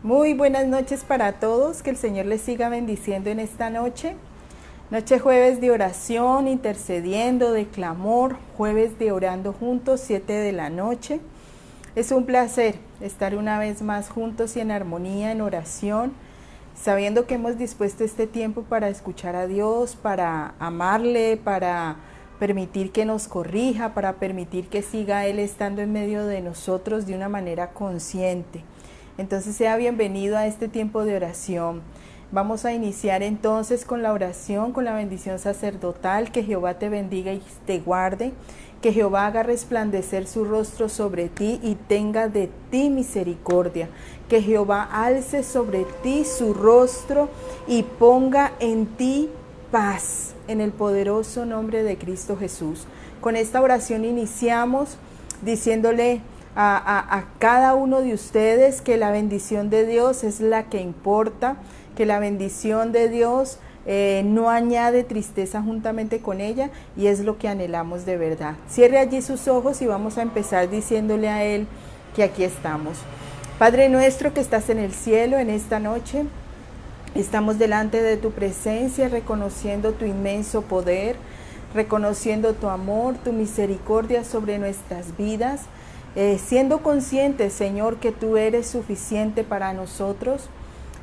Muy buenas noches para todos, que el Señor les siga bendiciendo en esta noche. Noche jueves de oración, intercediendo, de clamor, jueves de orando juntos, 7 de la noche. Es un placer estar una vez más juntos y en armonía, en oración, sabiendo que hemos dispuesto este tiempo para escuchar a Dios, para amarle, para permitir que nos corrija, para permitir que siga Él estando en medio de nosotros de una manera consciente. Entonces sea bienvenido a este tiempo de oración. Vamos a iniciar entonces con la oración, con la bendición sacerdotal. Que Jehová te bendiga y te guarde, que Jehová haga resplandecer su rostro sobre ti y tenga de ti misericordia, que Jehová alce sobre ti su rostro y ponga en ti paz, en el poderoso nombre de Cristo Jesús. Con esta oración iniciamos diciéndole a cada uno de ustedes que la bendición de Dios es la que importa, que la bendición de Dios no añade tristeza juntamente con ella, y es lo que anhelamos de verdad. Cierre allí sus ojos y vamos a empezar diciéndole a Él que aquí estamos. Padre nuestro que estás en el cielo, en esta noche estamos delante de tu presencia, reconociendo tu inmenso poder, reconociendo tu amor, tu misericordia sobre nuestras vidas, siendo conscientes, Señor, que tú eres suficiente para nosotros,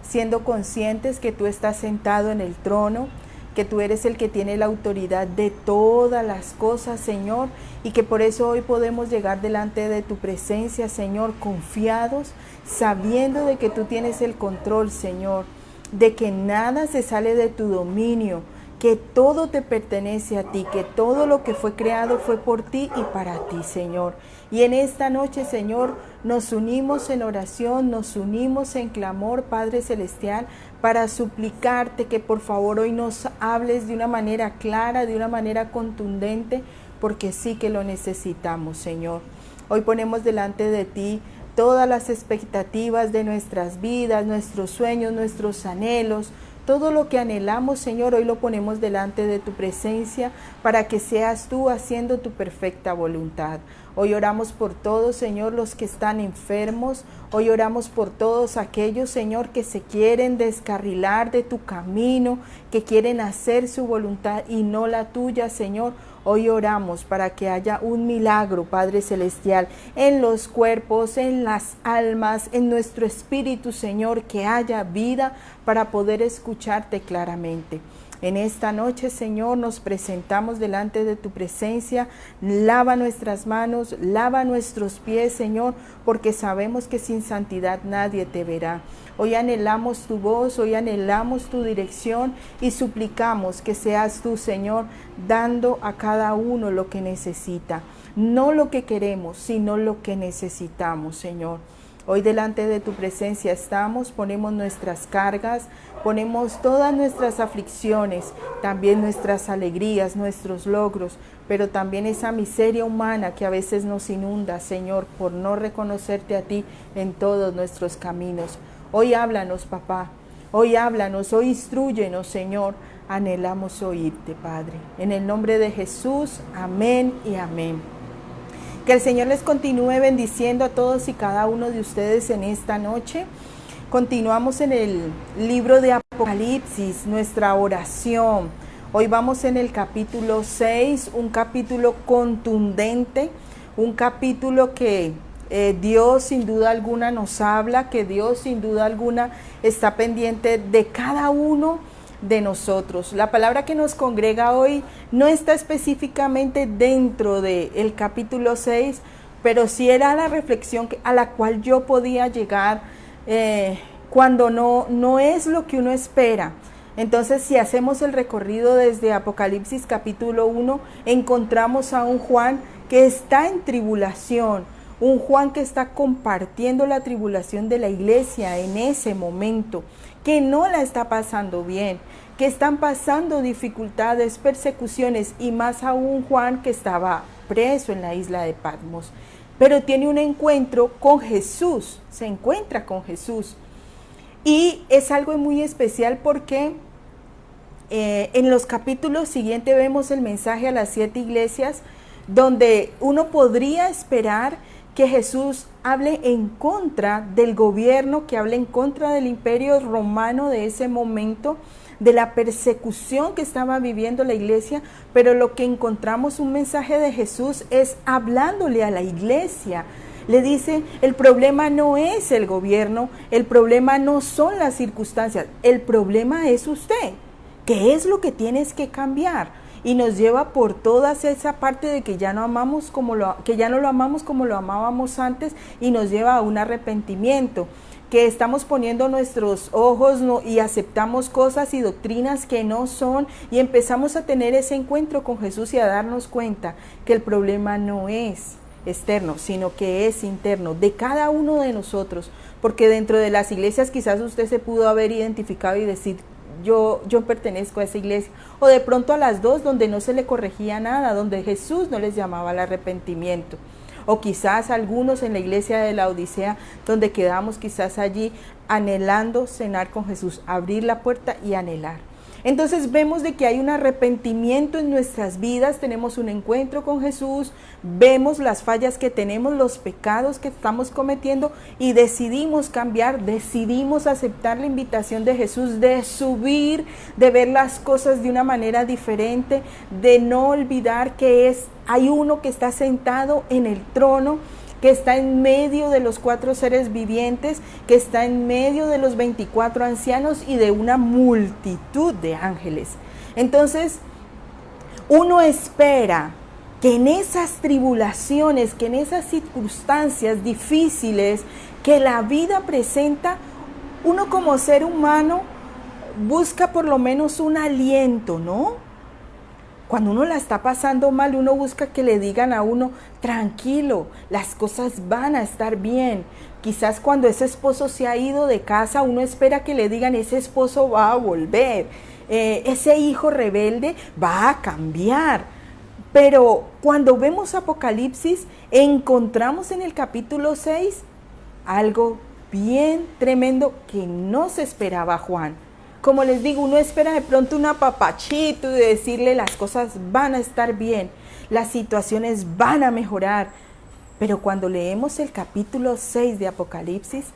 siendo conscientes que tú estás sentado en el trono, que tú eres el que tiene la autoridad de todas las cosas, Señor, y que por eso hoy podemos llegar delante de tu presencia, Señor, confiados, sabiendo de que tú tienes el control, Señor, de que nada se sale de tu dominio, que todo te pertenece a ti, que todo lo que fue creado fue por ti y para ti, Señor. Y en esta noche, Señor, nos unimos en oración, nos unimos en clamor, Padre Celestial, para suplicarte que por favor hoy nos hables de una manera clara, de una manera contundente, porque sí que lo necesitamos, Señor. Hoy ponemos delante de ti todas las expectativas de nuestras vidas, nuestros sueños, nuestros anhelos, todo lo que anhelamos, Señor, hoy lo ponemos delante de tu presencia para que seas tú haciendo tu perfecta voluntad. Hoy oramos por todos, Señor, los que están enfermos. Hoy oramos por todos aquellos, Señor, que se quieren descarrilar de tu camino, que quieren hacer su voluntad y no la tuya, Señor. Hoy oramos para que haya un milagro, Padre Celestial, en los cuerpos, en las almas, en nuestro espíritu, Señor, que haya vida para poder escucharte claramente. En esta noche, Señor, nos presentamos delante de tu presencia. Lava nuestras manos, lava nuestros pies, Señor, porque sabemos que sin santidad nadie te verá. Hoy anhelamos tu voz, hoy anhelamos tu dirección y suplicamos que seas tú, Señor, dando a cada uno lo que necesita. No lo que queremos, sino lo que necesitamos, Señor. Hoy delante de tu presencia estamos, ponemos nuestras cargas, ponemos todas nuestras aflicciones, también nuestras alegrías, nuestros logros, pero también esa miseria humana que a veces nos inunda, Señor, por no reconocerte a ti en todos nuestros caminos. Hoy háblanos, papá, hoy háblanos, hoy instrúyenos, Señor, anhelamos oírte, Padre. En el nombre de Jesús, amén y amén. Que el Señor les continúe bendiciendo a todos y cada uno de ustedes en esta noche. Continuamos en el libro de Apocalipsis, nuestra oración. Hoy vamos en el capítulo 6, un capítulo contundente, un capítulo que Dios sin duda alguna nos habla, que Dios sin duda alguna está pendiente de cada uno de nosotros. La palabra que nos congrega hoy no está específicamente dentro del capítulo 6, pero sí era la reflexión a la cual yo podía llegar cuando no es lo que uno espera. Entonces, si hacemos el recorrido desde Apocalipsis capítulo 1, encontramos a un Juan que está en tribulación, un Juan que está compartiendo la tribulación de la iglesia en ese momento, que no la está pasando bien, que están pasando dificultades, persecuciones, y más aún Juan que estaba preso en la isla de Patmos, pero tiene un encuentro con Jesús, se encuentra con Jesús, y es algo muy especial porque en los capítulos siguientes vemos el mensaje a las 7 iglesias, donde uno podría esperar que Jesús hable en contra del gobierno, que hable en contra del imperio romano de ese momento, de la persecución que estaba viviendo la iglesia, pero lo que encontramos un mensaje de Jesús es hablándole a la iglesia. Le dice, el problema no es el gobierno, el problema no son las circunstancias, el problema es usted. ¿Qué es lo que tienes que cambiar? Y nos lleva por toda esa parte de que ya no amamos que ya no lo amamos como lo amábamos antes, y nos lleva a un arrepentimiento, que estamos poniendo nuestros ojos y aceptamos cosas y doctrinas que no son, y empezamos a tener ese encuentro con Jesús y a darnos cuenta que el problema no es externo, sino que es interno, de cada uno de nosotros, porque dentro de las iglesias quizás usted se pudo haber identificado y decir, yo pertenezco a esa iglesia, o de pronto a las dos donde no se le corregía nada, donde Jesús no les llamaba al arrepentimiento. O quizás algunos en la iglesia de la Odisea, donde quedamos quizás allí anhelando cenar con Jesús, abrir la puerta y anhelar. Entonces vemos de que hay un arrepentimiento en nuestras vidas, tenemos un encuentro con Jesús, vemos las fallas que tenemos, los pecados que estamos cometiendo y decidimos cambiar, decidimos aceptar la invitación de Jesús de subir, de ver las cosas de una manera diferente, de no olvidar que hay uno que está sentado en el trono, que está en medio de los 4 seres vivientes, que está en medio de los 24 ancianos y de una multitud de ángeles. Entonces, uno espera que en esas tribulaciones, que en esas circunstancias difíciles que la vida presenta, uno como ser humano busca por lo menos un aliento, ¿no? Cuando uno la está pasando mal, uno busca que le digan a uno, tranquilo, las cosas van a estar bien. Quizás cuando ese esposo se ha ido de casa, uno espera que le digan, ese esposo va a volver, ese hijo rebelde va a cambiar. Pero cuando vemos Apocalipsis, encontramos en el capítulo 6 algo bien tremendo que no se esperaba Juan. Como les digo, uno espera de pronto un apapachito y decirle las cosas van a estar bien, las situaciones van a mejorar. Pero cuando leemos el capítulo 6 de Apocalipsis,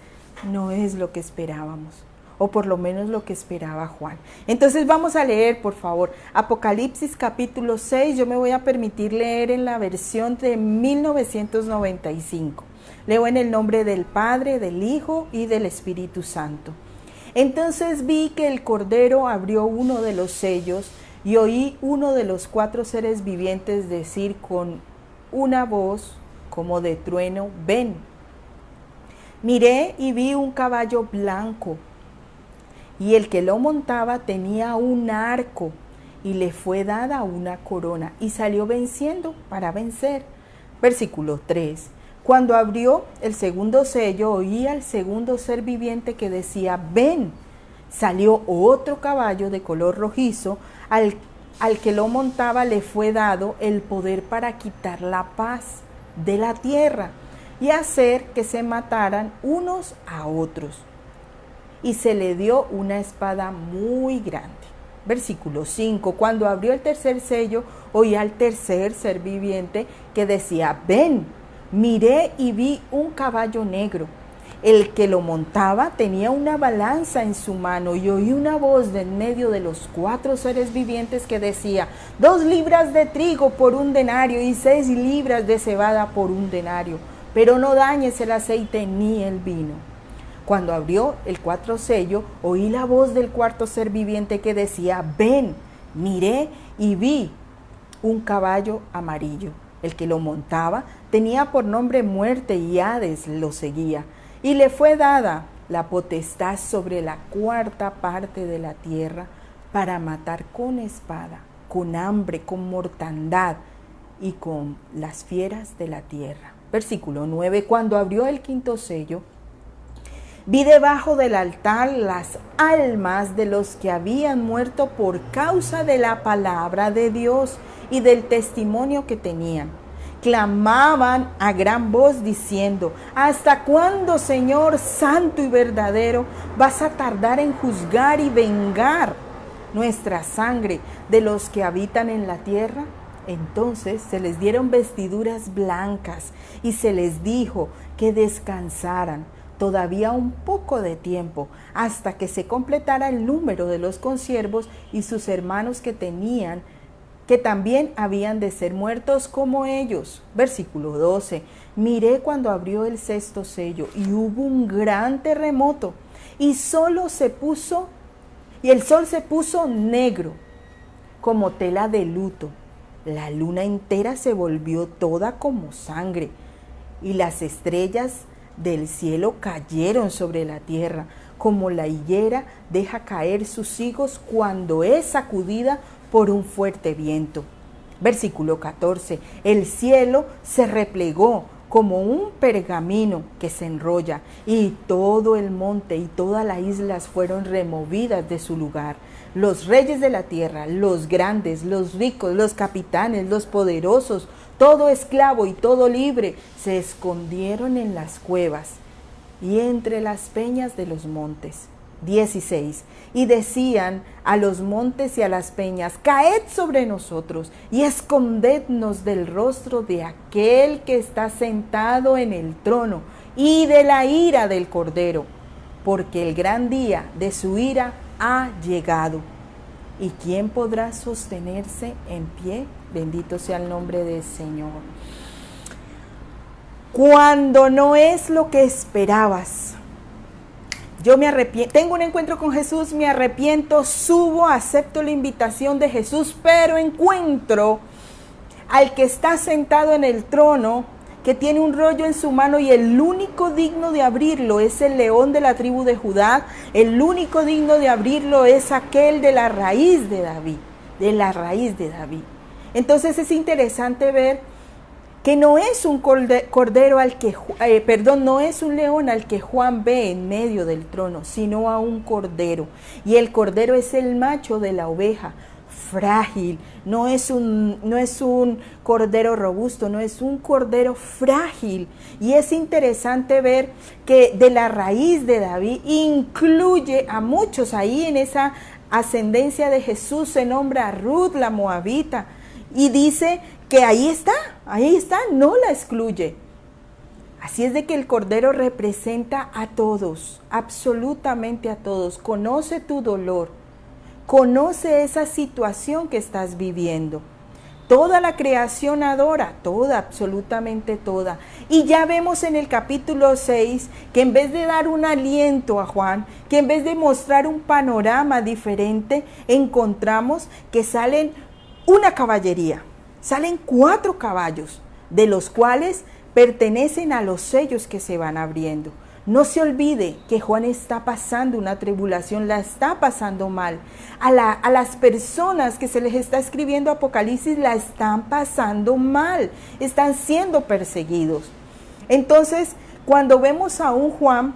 no es lo que esperábamos, o por lo menos lo que esperaba Juan. Entonces vamos a leer, por favor, Apocalipsis capítulo 6, yo me voy a permitir leer en la versión de 1995. Leo en el nombre del Padre, del Hijo y del Espíritu Santo. Entonces vi que el Cordero abrió uno de los sellos y oí uno de los 4 seres vivientes decir con una voz como de trueno, ven. Miré y vi un caballo blanco y el que lo montaba tenía un arco y le fue dada una corona y salió venciendo para vencer. Versículo 3. Cuando abrió el segundo sello, oí al segundo ser viviente que decía, ven. Salió otro caballo de color rojizo, al que lo montaba le fue dado el poder para quitar la paz de la tierra y hacer que se mataran unos a otros. Y se le dio una espada muy grande. Versículo 5. Cuando abrió el tercer sello, oí al tercer ser viviente que decía, ven. Miré y vi un caballo negro. El que lo montaba tenía una balanza en su mano y oí una voz de en medio de los 4 seres vivientes que decía, 2 libras de trigo por 1 denario y 6 libras de cebada por 1 denario, pero no dañes el aceite ni el vino. Cuando abrió el 4 sello, oí la voz del 4 ser viviente que decía, ven. Miré y vi un caballo amarillo. El que lo montaba tenía por nombre Muerte y Hades lo seguía. Y le fue dada la potestad sobre la 4ª parte de la tierra para matar con espada, con hambre, con mortandad y con las fieras de la tierra. Versículo 9. Cuando abrió el 5º sello, vi debajo del altar las almas de los que habían muerto por causa de la palabra de Dios y del testimonio que tenían. Clamaban a gran voz diciendo, ¿hasta cuándo, Señor santo y verdadero, vas a tardar en juzgar y vengar nuestra sangre de los que habitan en la tierra? Entonces se les dieron vestiduras blancas y se les dijo que descansaran todavía un poco de tiempo hasta que se completara el número de los consiervos y sus hermanos que también habían de ser muertos como ellos. Versículo 12. Miré cuando abrió el sexto sello y hubo un gran terremoto y el sol se puso negro como tela de luto. La luna entera se volvió toda como sangre y las estrellas del cielo cayeron sobre la tierra, como la higuera deja caer sus higos cuando es sacudida por un fuerte viento. Versículo 14. El cielo se replegó como un pergamino que se enrolla, y todo el monte y todas las islas fueron removidas de su lugar. Los reyes de la tierra, los grandes, los ricos, los capitanes, los poderosos, todo esclavo y todo libre, se escondieron en las cuevas y entre las peñas de los montes. 16. Y decían a los montes y a las peñas: caed sobre nosotros y escondednos del rostro de aquel que está sentado en el trono y de la ira del Cordero, porque el gran día de su ira ha llegado. ¿Y quién podrá sostenerse en pie? Bendito sea el nombre del Señor. Cuando no es lo que esperabas. Yo me arrepiento, tengo un encuentro con Jesús, me arrepiento, subo, acepto la invitación de Jesús, pero encuentro al que está sentado en el trono, que tiene un rollo en su mano y el único digno de abrirlo es el león de la tribu de Judá, el único digno de abrirlo es aquel de la raíz de David, Entonces es interesante ver que no es un cordero no es un león al que Juan ve en medio del trono, sino a un cordero. Y el cordero es el macho de la oveja, frágil, no es un cordero robusto, no es un cordero frágil. Y es interesante ver que de la raíz de David incluye a muchos. Ahí en esa ascendencia de Jesús se nombra a Ruth la moabita y dice que ahí está, no la excluye. Así es de que el Cordero representa a todos, absolutamente a todos. Conoce tu dolor, conoce esa situación que estás viviendo. Toda la creación adora, toda, absolutamente toda. Y ya vemos en el capítulo 6 que en vez de dar un aliento a Juan, que en vez de mostrar un panorama diferente, encontramos que salen una caballería. Salen 4 caballos, de los cuales pertenecen a los sellos que se van abriendo. No se olvide que Juan está pasando una tribulación, la está pasando mal. A las personas que se les está escribiendo Apocalipsis la están pasando mal, están siendo perseguidos. Entonces, cuando vemos a un Juan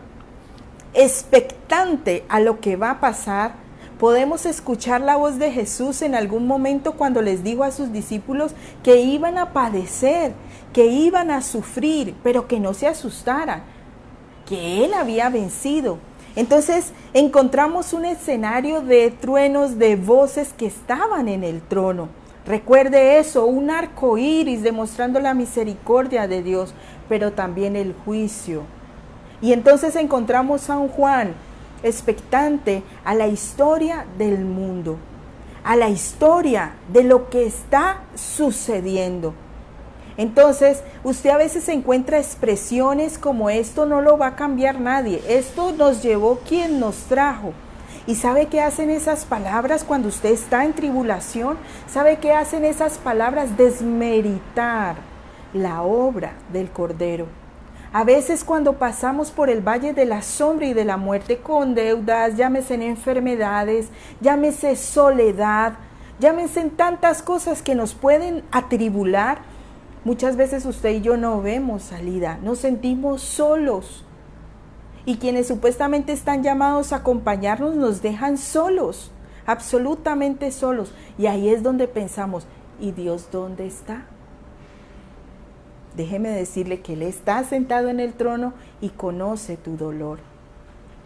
expectante a lo que va a pasar, podemos escuchar la voz de Jesús en algún momento cuando les dijo a sus discípulos que iban a padecer, que iban a sufrir, pero que no se asustaran, que Él había vencido. Entonces encontramos un escenario de truenos, de voces que estaban en el trono. Recuerde eso, un arco iris demostrando la misericordia de Dios, pero también el juicio. Y entonces encontramos a un Juan expectante a la historia del mundo, a la historia de lo que está sucediendo. Entonces, usted a veces encuentra expresiones como: esto no lo va a cambiar nadie, esto nos llevó quien nos trajo. ¿Y sabe qué hacen esas palabras cuando usted está en tribulación? ¿Sabe qué hacen esas palabras? Desmeritar la obra del Cordero. A veces cuando pasamos por el valle de la sombra y de la muerte, con deudas, llámese en enfermedades, llámese soledad, llámese en tantas cosas que nos pueden atribular, muchas veces usted y yo no vemos salida, nos sentimos solos. Y quienes supuestamente están llamados a acompañarnos nos dejan solos, absolutamente solos. Y ahí es donde pensamos: ¿y Dios dónde está? Déjeme decirle que Él está sentado en el trono y conoce tu dolor.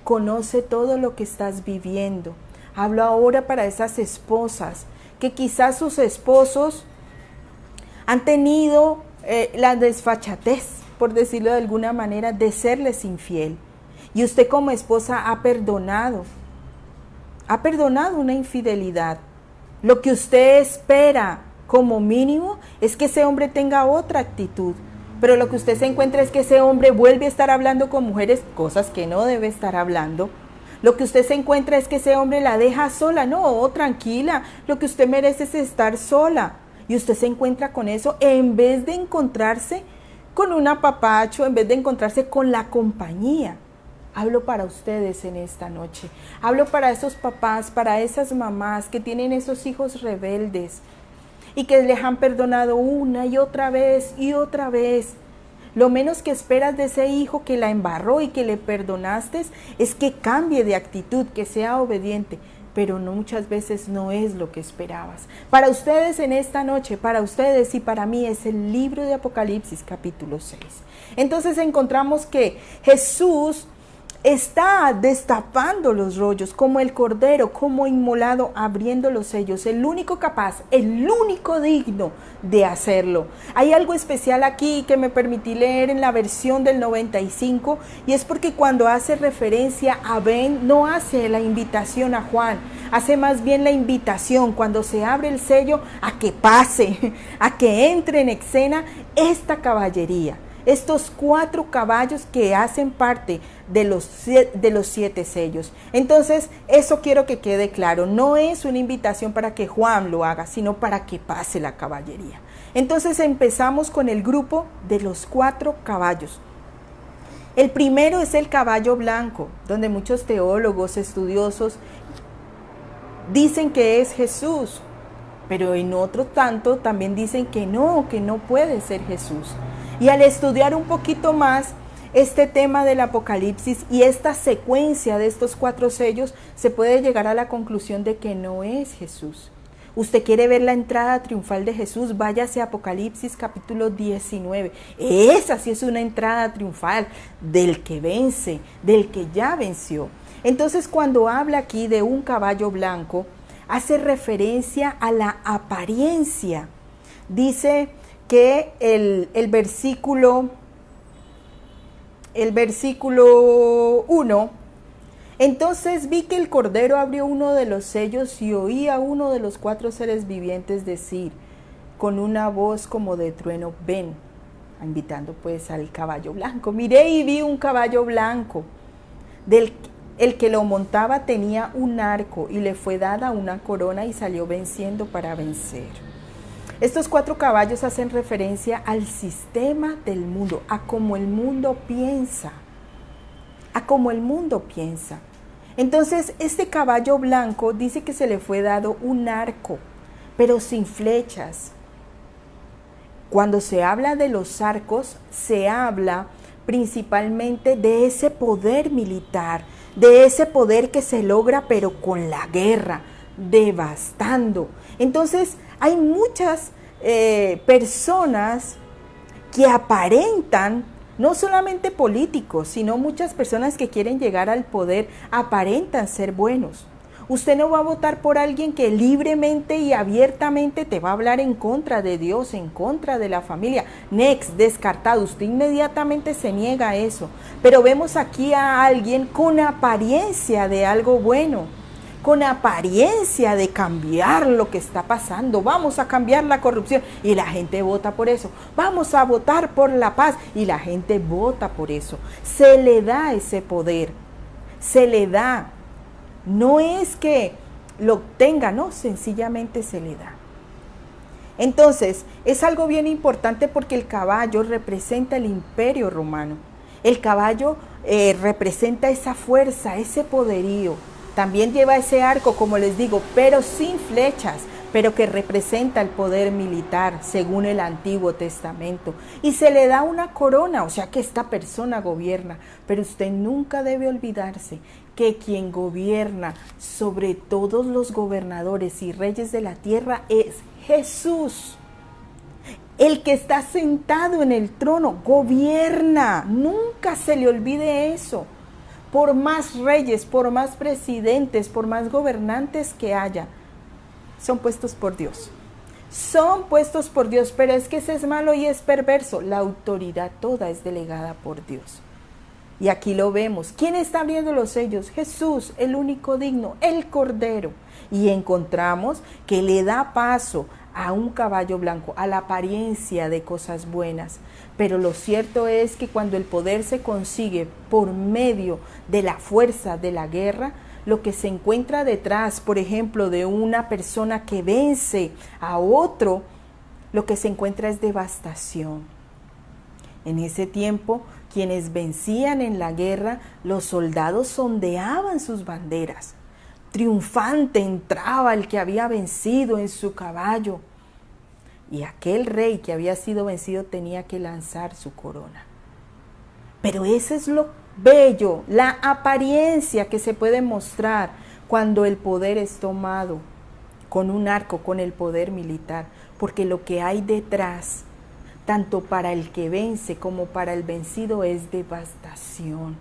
Conoce todo lo que estás viviendo. Hablo ahora para esas esposas que quizás sus esposos Han tenido la desfachatez, por decirlo de alguna manera, de serles infiel. Y usted como esposa ha perdonado una infidelidad. Lo que usted espera como mínimo es que ese hombre tenga otra actitud, pero lo que usted se encuentra es que ese hombre vuelve a estar hablando con mujeres, cosas que no debe estar hablando. Lo que usted se encuentra es que ese hombre la deja sola. No, tranquila, lo que usted merece es estar sola. Y usted se encuentra con eso en vez de encontrarse con un apapacho, en vez de encontrarse con la compañía. Hablo para ustedes en esta noche. Hablo para esos papás, para esas mamás que tienen esos hijos rebeldes y que les han perdonado una y otra vez y otra vez. Lo menos que esperas de ese hijo que la embarró y que le perdonaste es que cambie de actitud, que sea obediente, pero no, muchas veces no es lo que esperabas. Para ustedes en esta noche, para ustedes y para mí es el libro de Apocalipsis capítulo 6. Entonces encontramos que Jesús está destapando los rollos como el cordero, como inmolado, abriendo los sellos, el único capaz, el único digno de hacerlo. Hay algo especial aquí que me permití leer en la versión del 95 y es porque cuando hace referencia a Ben no hace la invitación a Juan, hace más bien la invitación cuando se abre el sello a que pase, a que entre en escena esta caballería. Estos 4 caballos que hacen parte de los 7 sellos. Entonces, eso quiero que quede claro. No es una invitación para que Juan lo haga, sino para que pase la caballería. Entonces, empezamos con el grupo de los 4 caballos. El primero es el caballo blanco, donde muchos teólogos, estudiosos, dicen que es Jesús. Pero en otro tanto también dicen que no puede ser Jesús. Y al estudiar un poquito más este tema del Apocalipsis y esta secuencia de estos 4 sellos, se puede llegar a la conclusión de que no es Jesús. Usted quiere ver la entrada triunfal de Jesús, váyase a Apocalipsis capítulo 19. Esa sí es una entrada triunfal del que vence, del que ya venció. Entonces, cuando habla aquí de un caballo blanco, hace referencia a la apariencia. Dice que el versículo 1, entonces vi que el Cordero abrió uno de los sellos y oí a uno de los 4 seres vivientes decir con una voz como de trueno, ven, invitando pues al caballo blanco. Miré y vi un caballo blanco, el que lo montaba tenía un arco y le fue dada una corona y salió venciendo para vencer. Estos 4 caballos hacen referencia al sistema del mundo, a cómo el mundo piensa, Entonces, este caballo blanco dice que se le fue dado un arco, pero sin flechas. Cuando se habla de los arcos, se habla principalmente de ese poder militar, de ese poder que se logra pero con la guerra, devastando. Entonces, hay muchas personas que aparentan, no solamente políticos, sino muchas personas que quieren llegar al poder, aparentan ser buenos. Usted no va a votar por alguien que libremente y abiertamente te va a hablar en contra de Dios, en contra de la familia. Next, descartado. Usted inmediatamente se niega a eso. Pero vemos aquí a alguien con apariencia de algo bueno, con apariencia de cambiar lo que está pasando. Vamos a cambiar la corrupción y la gente vota por eso. Vamos a votar por la paz y la gente vota por eso. Se le da ese poder, se le da. No es que lo obtenga, no, sencillamente se le da. Entonces, es algo bien importante porque el caballo representa el imperio romano. El caballo representa esa fuerza, ese poderío. También lleva ese arco, como les digo, pero sin flechas, pero que representa el poder militar según el Antiguo Testamento. Y se le da una corona, o sea que esta persona gobierna. Pero usted nunca debe olvidarse que quien gobierna sobre todos los gobernadores y reyes de la tierra es Jesús. El que está sentado en el trono gobierna. Nunca se le olvide eso. Por más reyes, por más presidentes, por más gobernantes que haya, son puestos por Dios. son puestos por Dios, pero es que ese es malo y es perverso. La autoridad toda es delegada por Dios. Y aquí lo vemos. ¿Quién está abriendo los sellos? Jesús, el único digno, el Cordero. Y encontramos que le da paso a un caballo blanco, a la apariencia de cosas buenas. Pero lo cierto es que cuando el poder se consigue por medio de la fuerza de la guerra, lo que se encuentra detrás, por ejemplo, de una persona que vence a otro, lo que se encuentra es devastación. En ese tiempo, quienes vencían en la guerra, los soldados ondeaban sus banderas. Triunfante entraba el que había vencido en su caballo. Y aquel rey que había sido vencido tenía que lanzar su corona. Pero eso es lo bello, la apariencia que se puede mostrar cuando el poder es tomado con un arco, con el poder militar. Porque lo que hay detrás, tanto para el que vence como para el vencido, es devastación.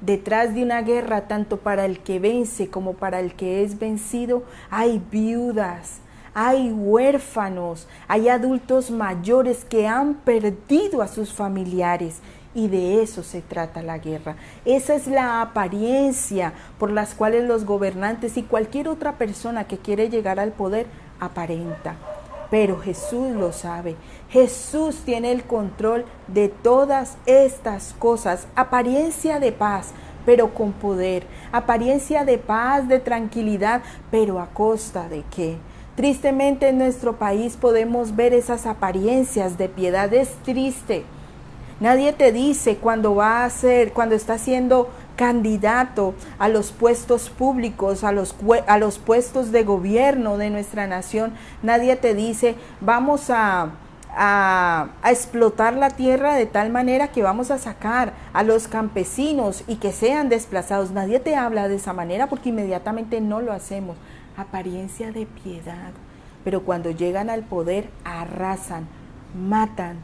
Detrás de una guerra, tanto para el que vence como para el que es vencido, hay viudas, hay huérfanos, hay adultos mayores que han perdido a sus familiares. Y de eso se trata la guerra. Esa es la apariencia por las cuales los gobernantes y cualquier otra persona que quiere llegar al poder aparenta. Pero Jesús lo sabe. Jesús tiene el control de todas estas cosas. Apariencia de paz, pero con poder. Apariencia de paz, de tranquilidad, pero ¿a costa de qué? Tristemente en nuestro país podemos ver esas apariencias de piedad. Es triste. Nadie te dice cuando está siendo candidato a los puestos públicos, a los puestos de gobierno de nuestra nación. Nadie te dice, vamos a explotar la tierra de tal manera que vamos a sacar a los campesinos y que sean desplazados. Nadie te habla de esa manera porque inmediatamente no lo hacemos. Apariencia de piedad. Pero cuando llegan al poder, arrasan, matan,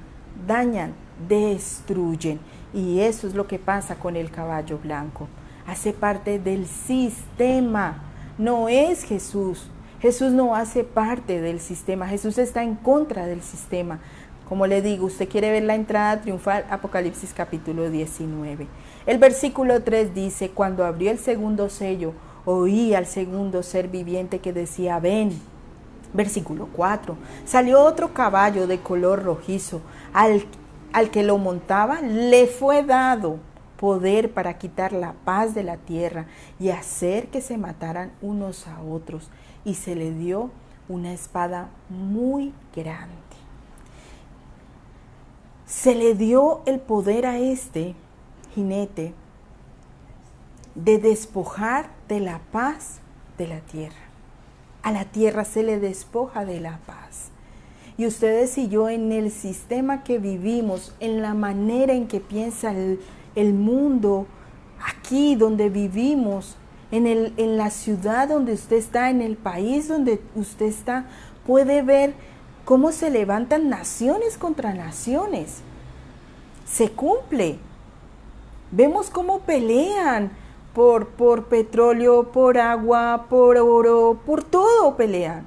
dañan, destruyen. Y eso es lo que pasa con el caballo blanco. Hace parte del sistema. No es Jesús. Jesús no hace parte del sistema. Jesús está en contra del sistema. Como le digo, usted quiere ver la entrada triunfal, Apocalipsis capítulo 19. El versículo 3 dice, cuando abrió el segundo sello, oí al segundo ser viviente que decía, ven. Versículo 4, salió otro caballo de color rojizo, al que lo montaba le fue dado poder para quitar la paz de la tierra y hacer que se mataran unos a otros, y se le dio una espada muy grande. Se le dio el poder a este jinete de despojar de la paz de la tierra. A la tierra se le despoja de la paz. Y ustedes y yo, en el sistema que vivimos, en la manera en que piensa el mundo, aquí donde vivimos, en la ciudad donde usted está, en el país donde usted está, puede ver cómo se levantan naciones contra naciones. Se cumple. Vemos cómo pelean por petróleo, por agua, por oro, por todo pelean,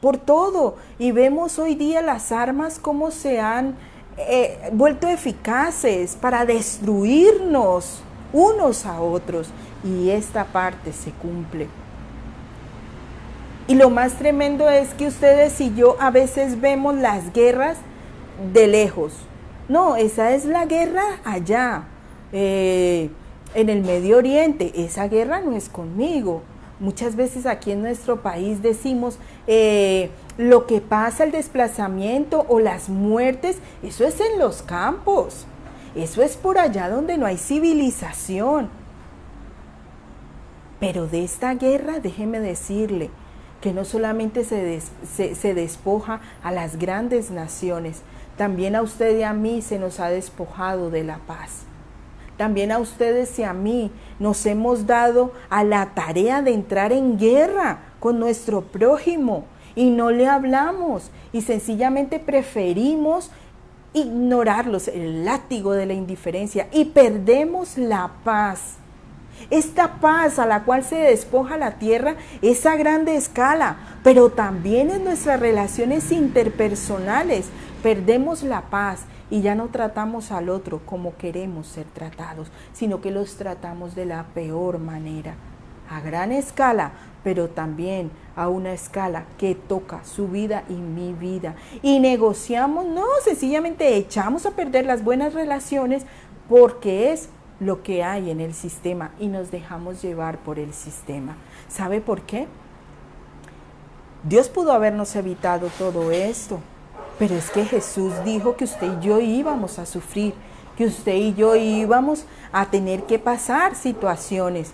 por todo. Y vemos hoy día las armas cómo se han vuelto eficaces para destruirnos unos a otros. Y esta parte se cumple. Y lo más tremendo es que ustedes y yo a veces vemos las guerras de lejos. No, esa es la guerra allá. En el Medio Oriente, esa guerra no es conmigo. Muchas veces aquí en nuestro país decimos lo que pasa, el desplazamiento o las muertes, eso es en los campos, eso es por allá donde no hay civilización. Pero de esta guerra, déjeme decirle que no solamente se despoja a las grandes naciones, también a usted y a mí se nos ha despojado de la paz. También a ustedes y a mí nos hemos dado a la tarea de entrar en guerra con nuestro prójimo y no le hablamos y sencillamente preferimos ignorarlos, el látigo de la indiferencia, y perdemos la paz. Esta paz a la cual se despoja la tierra es a grande escala, pero también en nuestras relaciones interpersonales perdemos la paz y ya no tratamos al otro como queremos ser tratados, sino que los tratamos de la peor manera. A gran escala, pero también a una escala que toca su vida y mi vida. Y negociamos, no, sencillamente echamos a perder las buenas relaciones porque es lo que hay en el sistema y nos dejamos llevar por el sistema. ¿Sabe por qué? Dios pudo habernos evitado todo esto, pero es que Jesús dijo que usted y yo íbamos a sufrir, que usted y yo íbamos a tener que pasar situaciones,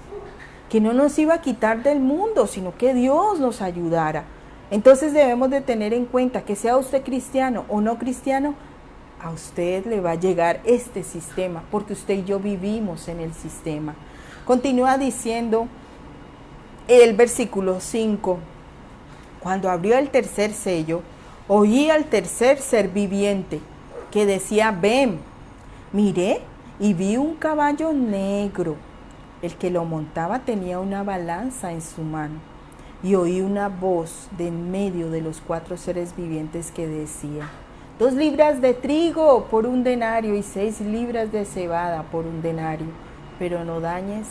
que no nos iba a quitar del mundo, sino que Dios nos ayudara. Entonces debemos de tener en cuenta que sea usted cristiano o no cristiano, a usted le va a llegar este sistema, porque usted y yo vivimos en el sistema. Continúa diciendo el versículo 5, cuando abrió el tercer sello, oí al tercer ser viviente que decía, ven. Miré y vi un caballo negro. El que lo montaba tenía una balanza en su mano. Y oí una voz de en medio de los 4 seres vivientes que decía, 2 libras de trigo por 1 denario y 6 libras de cebada por 1 denario, pero no dañes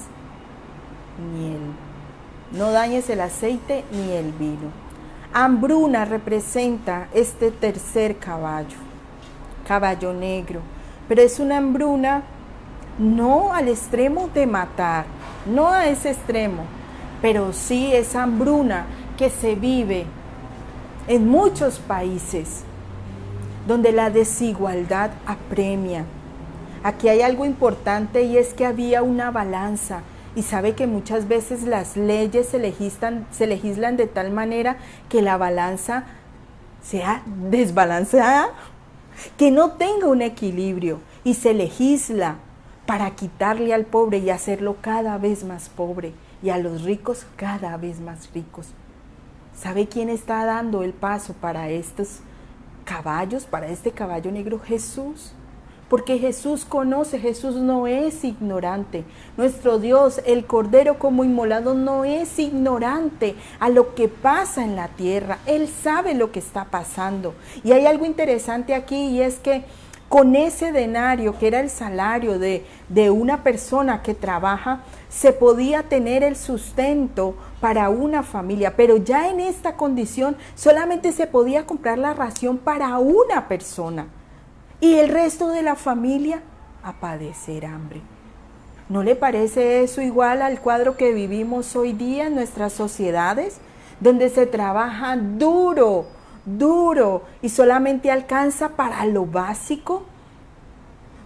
el aceite ni el vino. Hambruna representa este tercer caballo negro, pero es una hambruna no al extremo de matar, no a ese extremo, pero sí es hambruna que se vive en muchos países, donde la desigualdad apremia. Aquí hay algo importante y es que había una balanza. Y sabe que muchas veces las leyes se legislan de tal manera que la balanza sea desbalanceada, que no tenga un equilibrio. Y se legisla para quitarle al pobre y hacerlo cada vez más pobre. Y a los ricos cada vez más ricos. ¿Sabe quién está dando el paso para estos caballos, para este caballo negro? Jesús. Porque Jesús conoce, Jesús no es ignorante. Nuestro Dios, el Cordero como inmolado, no es ignorante a lo que pasa en la tierra. Él sabe lo que está pasando. Y hay algo interesante aquí y es que con ese denario, que era el salario de una persona que trabaja, se podía tener el sustento para una familia. Pero ya en esta condición solamente se podía comprar la ración para una persona. Y el resto de la familia a padecer hambre. ¿No le parece eso igual al cuadro que vivimos hoy día en nuestras sociedades? Donde se trabaja duro y solamente alcanza para lo básico.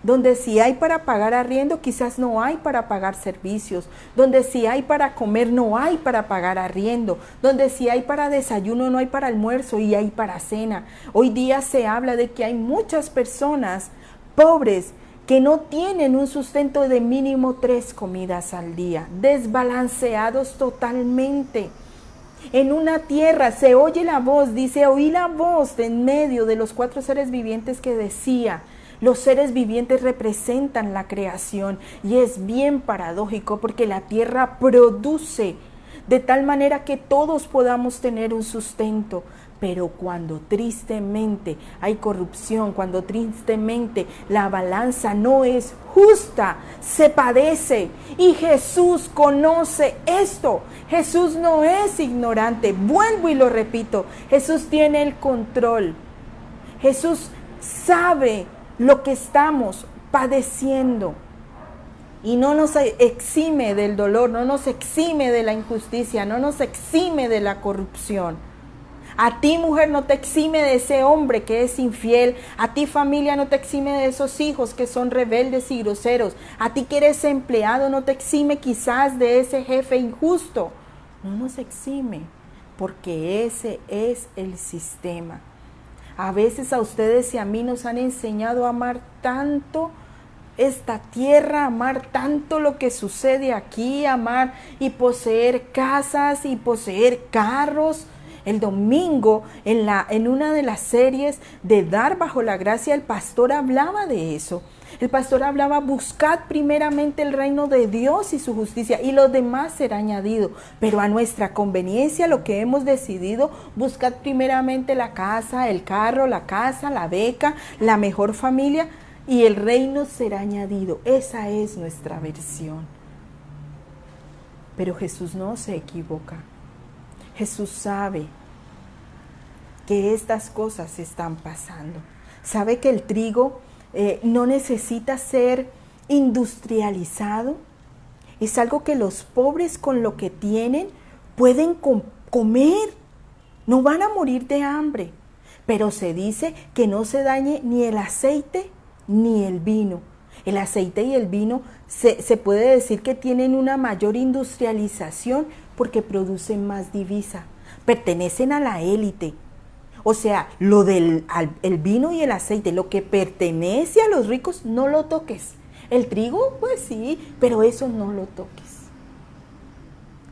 Donde si hay para pagar arriendo, quizás no hay para pagar servicios. Donde si hay para comer, no hay para pagar arriendo. Donde si hay para desayuno, no hay para almuerzo y hay para cena. Hoy día se habla de que hay muchas personas pobres que no tienen un sustento de mínimo 3 comidas al día. Desbalanceados totalmente. En una tierra se oye la voz, dice, oí la voz de en medio de los 4 seres vivientes que decía. Los seres vivientes representan la creación y es bien paradójico porque la tierra produce de tal manera que todos podamos tener un sustento. Pero cuando tristemente hay corrupción, cuando tristemente la balanza no es justa, se padece. Y Jesús conoce esto. Jesús no es ignorante. Vuelvo y lo repito. Jesús tiene el control. Jesús sabe lo que estamos padeciendo y no nos exime del dolor, no nos exime de la injusticia, no nos exime de la corrupción. A ti, mujer, no te exime de ese hombre que es infiel. A ti, familia, no te exime de esos hijos que son rebeldes y groseros. A ti que eres empleado, no te exime quizás de ese jefe injusto. No nos exime, porque ese es el sistema. A veces a ustedes y a mí nos han enseñado a amar tanto esta tierra, amar tanto lo que sucede aquí, amar y poseer casas y poseer carros. El domingo, en una de las series de Dar Bajo la Gracia, el pastor hablaba de eso. El pastor hablaba, buscad primeramente el reino de Dios y su justicia y lo demás será añadido. Pero a nuestra conveniencia, lo que hemos decidido, buscad primeramente la casa, el carro, la casa, la beca, la mejor familia y el reino será añadido. Esa es nuestra versión. Pero Jesús no se equivoca. Jesús sabe que estas cosas están pasando. Sabe que el trigo no necesita ser industrializado. Es algo que los pobres con lo que tienen pueden comer. No van a morir de hambre. Pero se dice que no se dañe ni el aceite ni el vino. El aceite y el vino se puede decir que tienen una mayor industrialización porque producen más divisa. Pertenecen a la élite. O sea, lo del el vino y el aceite, lo que pertenece a los ricos, no lo toques. El trigo, pues sí, pero eso no lo toques.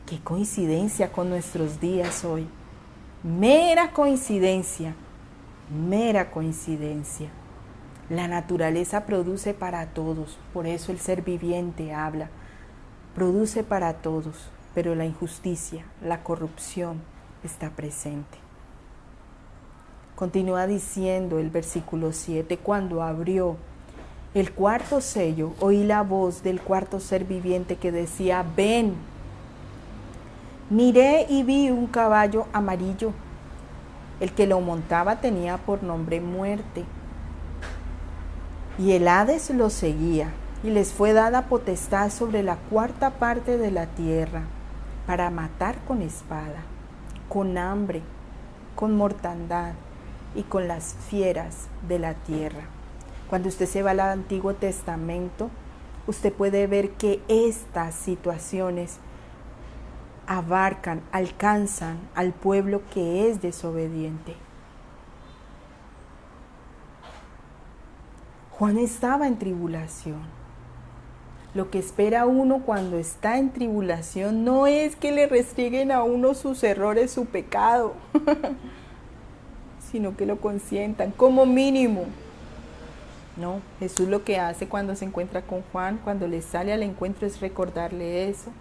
Qué coincidencia con nuestros días hoy. Mera coincidencia, mera coincidencia. La naturaleza produce para todos, por eso el ser viviente habla. Produce para todos, pero la injusticia, la corrupción está presente. Continúa diciendo el versículo 7, cuando abrió el cuarto sello, oí la voz del cuarto ser viviente que decía, ven. Miré y vi un caballo amarillo. El que lo montaba tenía por nombre Muerte. Y el Hades lo seguía, y les fue dada potestad sobre la cuarta parte de la tierra, para matar con espada, con hambre, con mortandad, y con las fieras de la tierra. Cuando usted se va al Antiguo Testamento, usted puede ver que estas situaciones abarcan, alcanzan al pueblo que es desobediente. Juan estaba en tribulación. Lo que espera uno cuando está en tribulación no es que le restrieguen a uno sus errores, su pecado, sino que lo consientan como mínimo. No, Jesús lo que hace cuando se encuentra con Juan, cuando le sale al encuentro, es recordarle eso.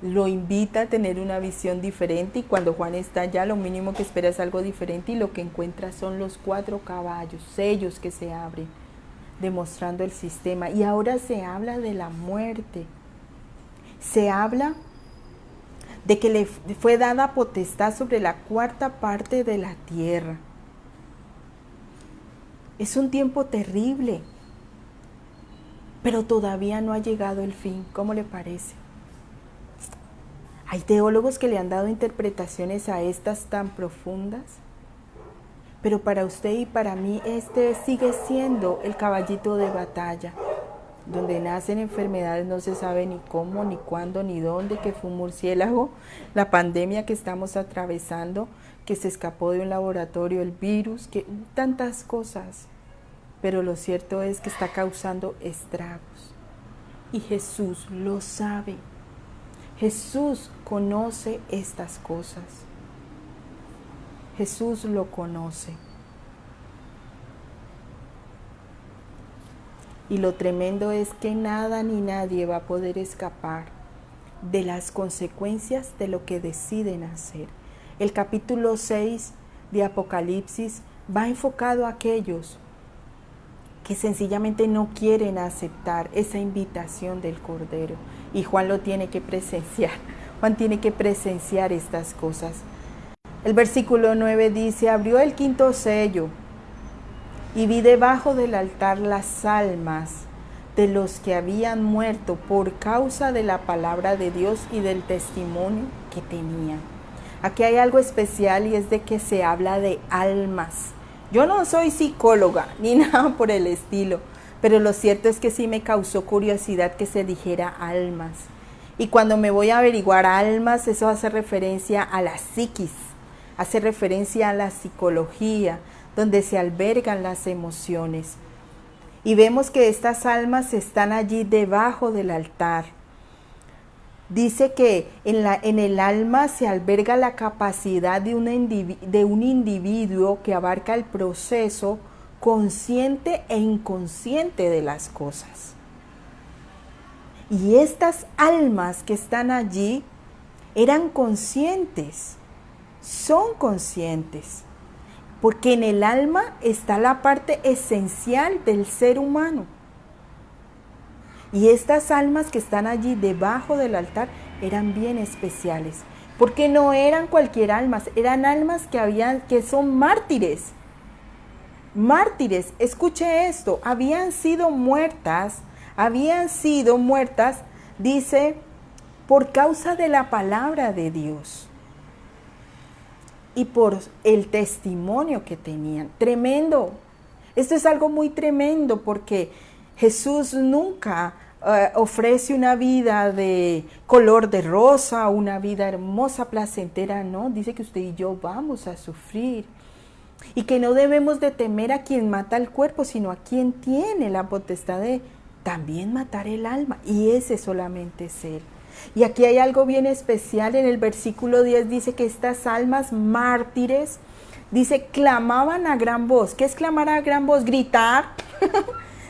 Lo invita a tener una visión diferente y cuando Juan está allá, lo mínimo que espera es algo diferente y lo que encuentra son los 4 caballos, sellos que se abren, demostrando el sistema. Y ahora se habla de la muerte. Se habla de que le fue dada potestad sobre la cuarta parte de la tierra. Es un tiempo terrible, pero todavía no ha llegado el fin. ¿Cómo le parece? Hay teólogos que le han dado interpretaciones a estas tan profundas, pero para usted y para mí este sigue siendo el caballito de batalla. Donde nacen enfermedades no se sabe ni cómo, ni cuándo, ni dónde, que fue un murciélago, la pandemia que estamos atravesando, que se escapó de un laboratorio, el virus, que tantas cosas. Pero lo cierto es que está causando estragos. Y Jesús lo sabe. Jesús conoce estas cosas. Jesús lo conoce. Y lo tremendo es que nada ni nadie va a poder escapar de las consecuencias de lo que deciden hacer. El capítulo 6 de Apocalipsis va enfocado a aquellos que sencillamente no quieren aceptar esa invitación del Cordero. Y Juan lo tiene que presenciar. Juan tiene que presenciar estas cosas. El versículo 9 dice, abrió el quinto sello y vi debajo del altar las almas de los que habían muerto por causa de la palabra de Dios y del testimonio que tenían. Aquí hay algo especial y es de que se habla de almas. Yo no soy psicóloga ni nada por el estilo, pero lo cierto es que sí me causó curiosidad que se dijera almas. Y cuando me voy a averiguar almas, eso hace referencia a la psiquis, hace referencia a la psicología, donde se albergan las emociones. Y vemos que estas almas están allí debajo del altar. Dice que en el alma se alberga la capacidad de un individuo que abarca el proceso consciente e inconsciente de las cosas. Y estas almas que están allí eran conscientes, son conscientes, porque en el alma está la parte esencial del ser humano. Y estas almas que están allí debajo del altar eran bien especiales, porque no eran cualquier almas, eran almas que son mártires. Mártires, escuche esto, habían sido muertas, dice, por causa de la palabra de Dios y por el testimonio que tenían. Tremendo. Esto es algo muy tremendo porque Jesús nunca ofrece una vida de color de rosa, una vida hermosa, placentera, no. Dice que usted y yo vamos a sufrir y que no debemos de temer a quien mata el cuerpo, sino a quien tiene la potestad de también matar el alma, y ese solamente es Él. Y aquí hay algo bien especial. En el versículo 10 dice que estas almas mártires, dice, clamaban a gran voz. ¿Qué es clamar a gran voz? Gritar,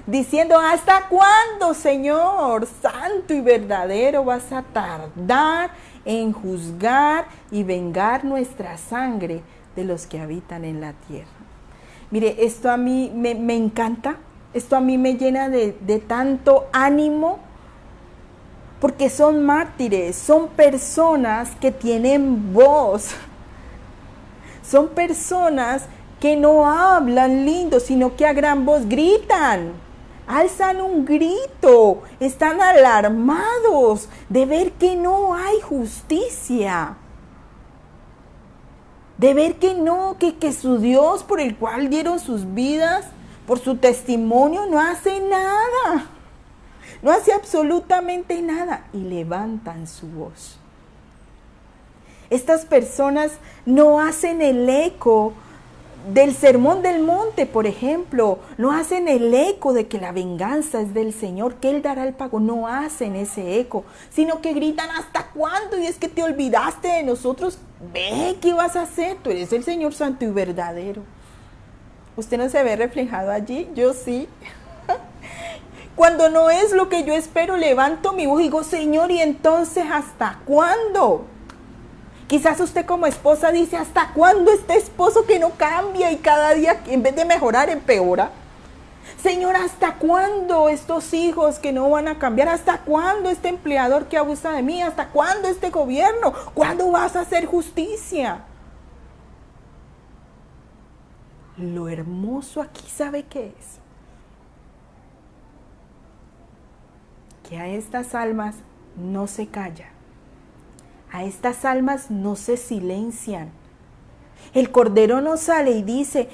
diciendo, ¿hasta cuándo, Señor, santo y verdadero, vas a tardar en juzgar y vengar nuestra sangre de los que habitan en la tierra? Mire, esto a mí me encanta. Esto a mí me llena de tanto ánimo, porque son mártires, son personas que tienen voz, son personas que no hablan lindo, sino que a gran voz gritan, alzan un grito, están alarmados de ver que no hay justicia, de ver que no, que su Dios por el cual dieron sus vidas, por su testimonio, no hace nada, no hace absolutamente nada, y levantan su voz. Estas personas no hacen el eco del sermón del monte, por ejemplo, no hacen el eco de que la venganza es del Señor, que Él dará el pago, no hacen ese eco, sino que gritan, ¿hasta cuándo? Y es que te olvidaste de nosotros, ve, ¿qué vas a hacer? Tú eres el Señor santo y verdadero. ¿Usted no se ve reflejado allí? Yo sí. Cuando no es lo que yo espero, levanto mi voz y digo, Señor, ¿y entonces hasta cuándo? Quizás usted como esposa dice, ¿hasta cuándo este esposo que no cambia y cada día en vez de mejorar empeora? Señor, ¿hasta cuándo estos hijos que no van a cambiar? ¿Hasta cuándo este empleador que abusa de mí? ¿Hasta cuándo este gobierno? ¿Cuándo vas a hacer justicia? Lo hermoso aquí, ¿sabe qué es? Que a estas almas no se calla, a estas almas no se silencian. El Cordero no sale y dice,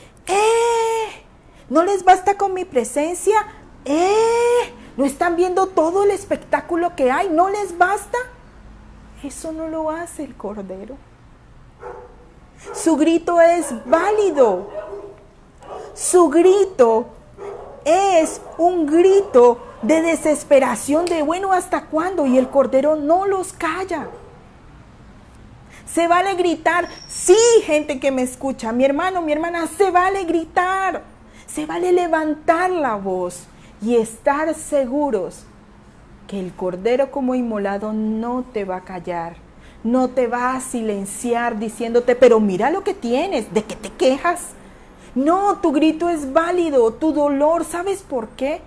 ¿no les basta con mi presencia? ¿No están viendo todo el espectáculo que hay? ¿No les basta? Eso no lo hace el Cordero. Su grito es válido. Su grito es un grito de desesperación, de bueno, ¿hasta cuándo? Y el Cordero no los calla. Se vale gritar, sí, gente que me escucha, mi hermano, mi hermana, se vale gritar, se vale levantar la voz y estar seguros que el Cordero como inmolado no te va a callar, no te va a silenciar diciéndote, pero mira lo que tienes, ¿de qué te quejas? No, tu grito es válido, tu dolor, ¿sabes por qué?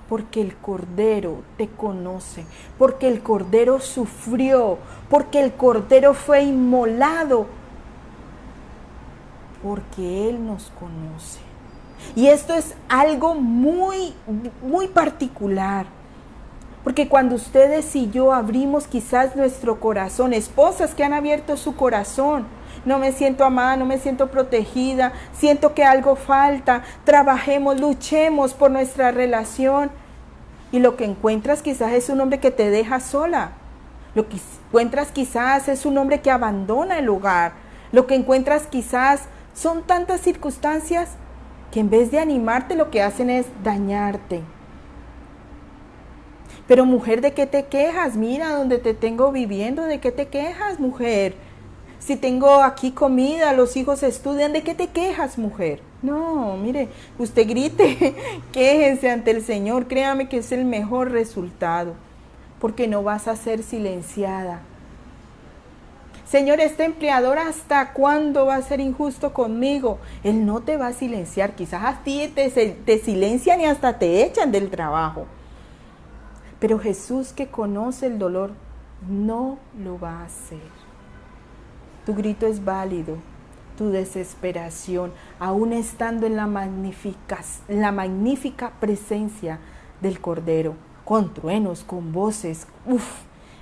Porque el Cordero te conoce, porque el Cordero sufrió, porque el Cordero fue inmolado, porque Él nos conoce. Y esto es algo muy, muy particular, porque cuando ustedes y yo abrimos quizás nuestro corazón, esposas que han abierto su corazón, no me siento amada, no me siento protegida, siento que algo falta, trabajemos, luchemos por nuestra relación. Y lo que encuentras quizás es un hombre que te deja sola. Lo que encuentras quizás es un hombre que abandona el hogar. Lo que encuentras quizás son tantas circunstancias que en vez de animarte lo que hacen es dañarte. Pero mujer, ¿de qué te quejas? Mira donde te tengo viviendo, ¿de qué te quejas, mujer? Si tengo aquí comida, los hijos estudian, ¿de qué te quejas, mujer? No, mire, usted grite, quéjese ante el Señor, créame que es el mejor resultado, porque no vas a ser silenciada. Señor, este empleador, ¿hasta cuándo va a ser injusto conmigo? Él no te va a silenciar, quizás a ti te silencian y hasta te echan del trabajo. Pero Jesús, que conoce el dolor, no lo va a hacer. Tu grito es válido, tu desesperación, aún estando en la magnífica presencia del Cordero, con truenos, con voces.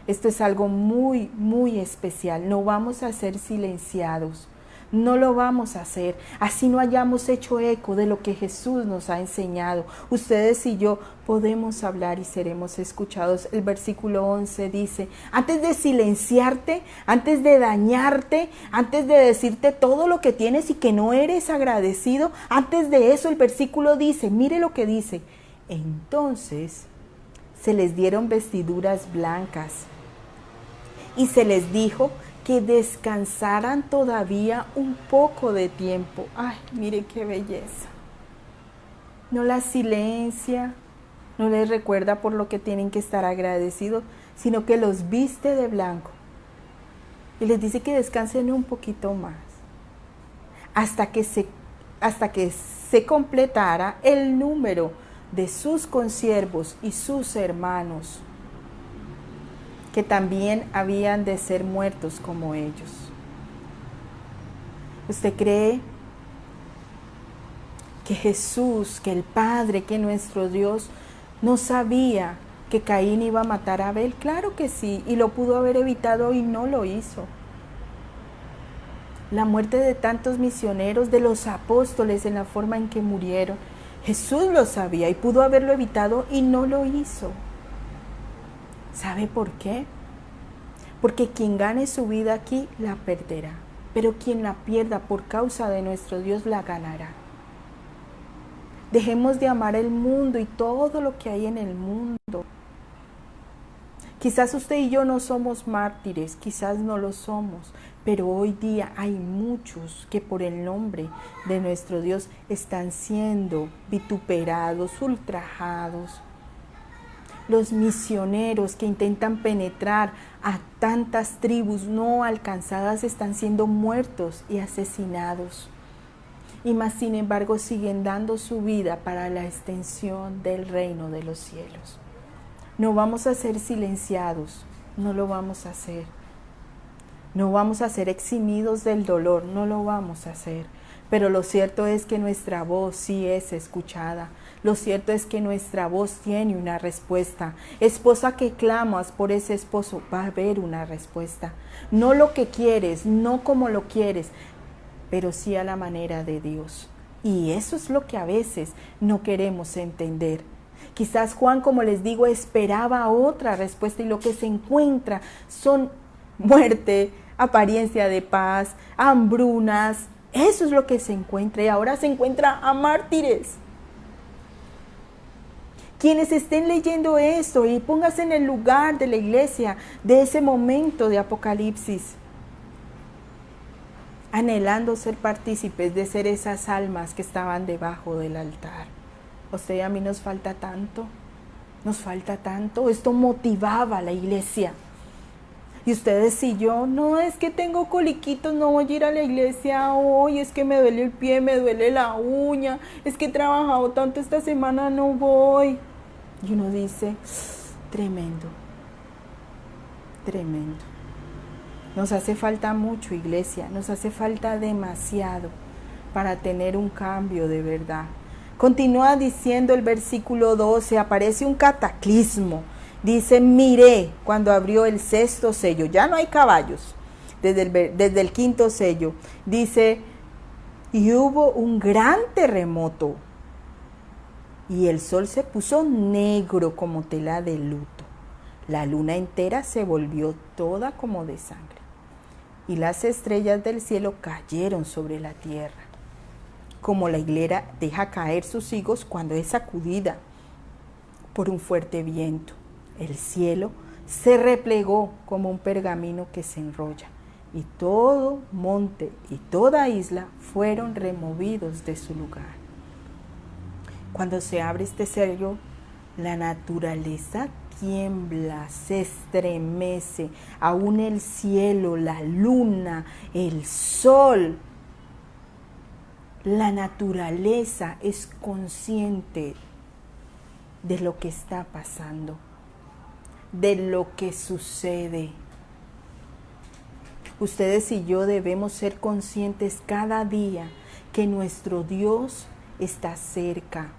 Esto es algo muy, muy especial. No vamos a ser silenciados. No lo vamos a hacer. Así no hayamos hecho eco de lo que Jesús nos ha enseñado. Ustedes y yo podemos hablar y seremos escuchados. El versículo 11 dice, antes de silenciarte, antes de dañarte, antes de decirte todo lo que tienes y que no eres agradecido, antes de eso el versículo dice, mire lo que dice, entonces se les dieron vestiduras blancas y se les dijo que descansaran todavía un poco de tiempo. Ay, miren qué belleza. No las silencia, no les recuerda por lo que tienen que estar agradecidos, sino que los viste de blanco. Y les dice que descansen un poquito más, hasta que se completara el número de sus consiervos y sus hermanos, que también habían de ser muertos como ellos. ¿Usted cree que Jesús, que el Padre, que nuestro Dios no sabía que Caín iba a matar a Abel? Claro que sí, y lo pudo haber evitado y no lo hizo. La muerte de tantos misioneros, de los apóstoles, en la forma en que murieron, Jesús lo sabía y pudo haberlo evitado y no lo hizo. ¿Sabe por qué? Porque quien gane su vida aquí la perderá, pero quien la pierda por causa de nuestro Dios la ganará. Dejemos de amar el mundo y todo lo que hay en el mundo. Quizás usted y yo no somos mártires, quizás no lo somos, pero hoy día hay muchos que por el nombre de nuestro Dios están siendo vituperados, ultrajados. Los misioneros que intentan penetrar a tantas tribus no alcanzadas están siendo muertos y asesinados. Y más sin embargo siguen dando su vida para la extensión del reino de los cielos. No vamos a ser silenciados, no lo vamos a hacer. No vamos a ser eximidos del dolor, no lo vamos a hacer. Pero lo cierto es que nuestra voz sí es escuchada. Lo cierto es que nuestra voz tiene una respuesta. Esposa que clamas por ese esposo, va a haber una respuesta. No lo que quieres, no como lo quieres, pero sí a la manera de Dios. Y eso es lo que a veces no queremos entender. Quizás Juan, como les digo, esperaba otra respuesta y lo que se encuentra son muerte, apariencia de paz, hambrunas. Eso es lo que se encuentra y ahora se encuentra a mártires. Quienes estén leyendo esto y pónganse en el lugar de la iglesia de ese momento de Apocalipsis, anhelando ser partícipes de ser esas almas que estaban debajo del altar. A usted y a mí nos falta tanto, esto motivaba a la iglesia. Y ustedes y yo, no, es que tengo coliquitos, no voy a ir a la iglesia hoy, es que me duele el pie, me duele la uña, es que he trabajado tanto esta semana, no voy. Y uno dice, tremendo, tremendo. Nos hace falta mucho, iglesia, nos hace falta demasiado para tener un cambio de verdad. Continúa diciendo el versículo 12, aparece un cataclismo. Dice, miré cuando abrió el sexto sello, ya no hay caballos, desde el quinto sello. Dice, y hubo un gran terremoto, y el sol se puso negro como tela de luto. La luna entera se volvió toda como de sangre, y las estrellas del cielo cayeron sobre la tierra, como la higuera deja caer sus higos cuando es sacudida por un fuerte viento. El cielo se replegó como un pergamino que se enrolla, y todo monte y toda isla fueron removidos de su lugar. Cuando se abre este sello, la naturaleza tiembla, se estremece, aún el cielo, la luna, el sol. La naturaleza es consciente de lo que está pasando, de lo que sucede. Ustedes y yo debemos ser conscientes cada día que nuestro Dios está cerca,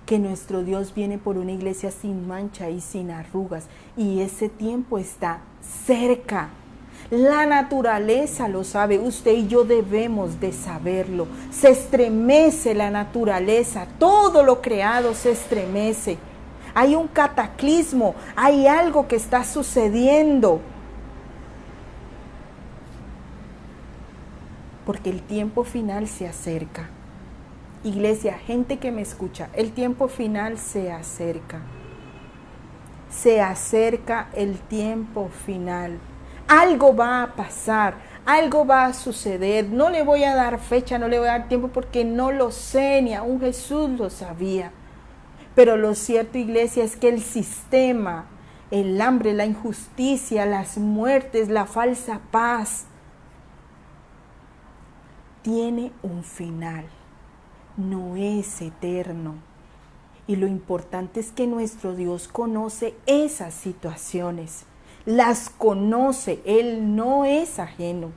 que nuestro Dios viene por una iglesia sin mancha y sin arrugas, y ese tiempo está cerca. La naturaleza lo sabe, usted y yo debemos de saberlo. Se estremece la naturaleza, todo lo creado se estremece. Hay un cataclismo, hay algo que está sucediendo. Porque el tiempo final se acerca. Iglesia, gente que me escucha, el tiempo final se acerca. Se acerca el tiempo final. Algo va a pasar, algo va a suceder. No le voy a dar fecha, no le voy a dar tiempo porque no lo sé, ni aún Jesús lo sabía. Pero lo cierto, iglesia, es que el sistema, el hambre, la injusticia, las muertes, la falsa paz, tiene un final. No es eterno. Y lo importante es que nuestro Dios conoce esas situaciones, las conoce, Él no es ajeno.